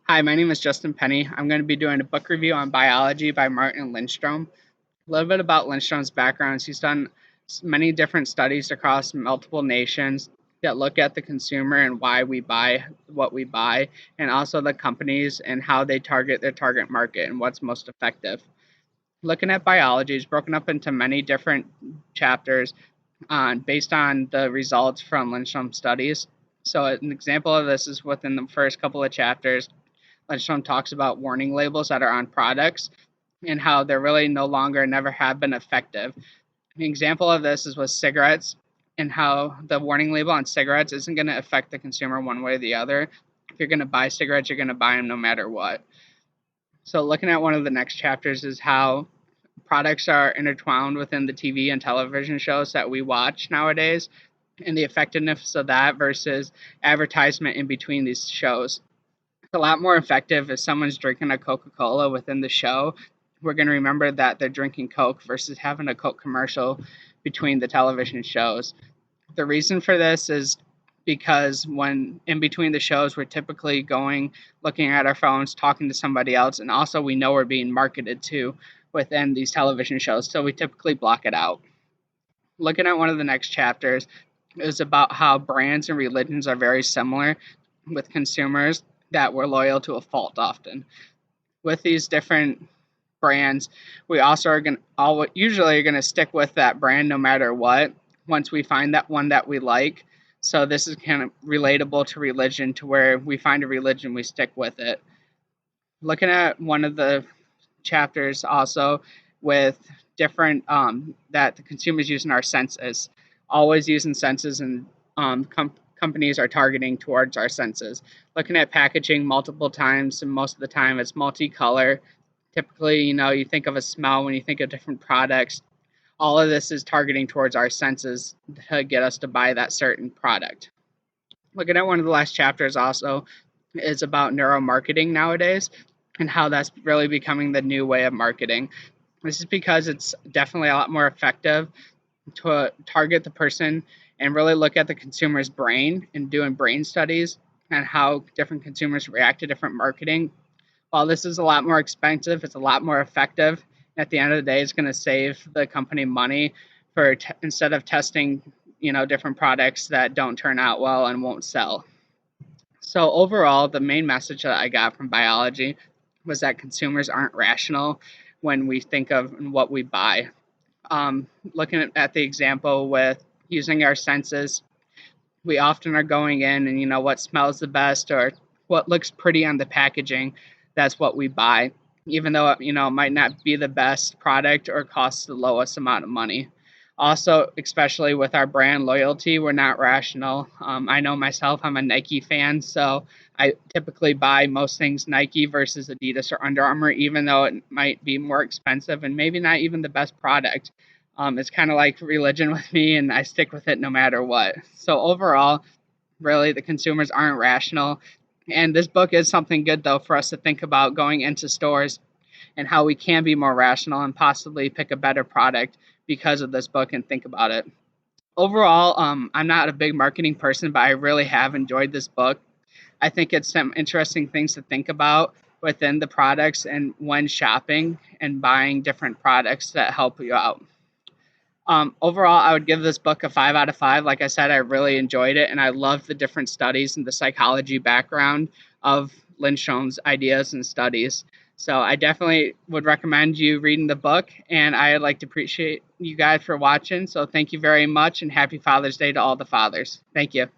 Hi, my name is Justin Penny. I'm going to be doing a book review on Buyology by Martin Lindstrom. A little bit about Lindstrom's background. He's done many different studies across multiple nations that look at the consumer and why we buy what we buy, and also the companies and how they target their target market and what's most effective. Looking at biology is broken up into many different chapters based on the results from Lindstrom studies. So an example of this is within the first couple of chapters. Lindstrom talks about warning labels that are on products and how they're really no longer, never have been effective. An example of this is with cigarettes and how the warning label on cigarettes isn't going to affect the consumer one way or the other. If you're going to buy cigarettes, you're going to buy them no matter what. So looking at one of the next chapters is how products are intertwined within the TV and television shows that we watch nowadays and the effectiveness of that versus advertisement in between these shows. It's a lot more effective if someone's drinking a Coca-Cola within the show. We're going to remember that they're drinking Coke versus having a Coke commercial between the television shows. The reason for this is because when in between the shows, we're typically going, looking at our phones, talking to somebody else, and also we know we're being marketed to within these television shows, so we typically block it out. Looking at one of the next chapters is about how brands and religions are very similar with consumers that we're loyal to a fault often. With these different brands, we also are going to usually are going to stick with that brand no matter what once we find that one that we like. So this is kind of relatable to religion, to where we find a religion, we stick with it. Looking at one of the chapters also with different that the consumers using our senses, always using senses, and companies are targeting towards our senses. Looking at packaging multiple times, and most of the time it's multicolor. Typically, you think of a smell when you think of different products. All of this is targeting towards our senses to get us to buy that certain product. Looking at one of the last chapters also is about neuromarketing nowadays and how that's really becoming the new way of marketing. This is because it's definitely a lot more effective to target the person and really look at the consumer's brain and doing brain studies and how different consumers react to different marketing. While this is a lot more expensive, it's a lot more effective. At the end of the day, it's going to save the company money for instead of testing, different products that don't turn out well and won't sell. So overall, the main message that I got from biology was that consumers aren't rational when we think of what we buy. Looking at the example with using our senses, we often are going in and what smells the best or what looks pretty on the packaging, that's what we buy, even though it might not be the best product or costs the lowest amount of money. Also, especially with our brand loyalty, we're not rational. I know myself, I'm a Nike fan, so I typically buy most things Nike versus Adidas or Under Armour, even though it might be more expensive and maybe not even the best product. It's kind of like religion with me, and I stick with it no matter what. So overall, really, the consumers aren't rational. And this book is something good, though, for us to think about going into stores and how we can be more rational and possibly pick a better product because of this book and think about it. Overall, I'm not a big marketing person, but I really have enjoyed this book. I think it's some interesting things to think about within the products and when shopping and buying different products that help you out. Overall, I would give this book a 5 out of 5. Like I said, I really enjoyed it, and I loved the different studies and the psychology background of Lindstrom's ideas and studies. So I definitely would recommend you reading the book, and I'd like to appreciate you guys for watching. So thank you very much, and happy Father's Day to all the fathers. Thank you.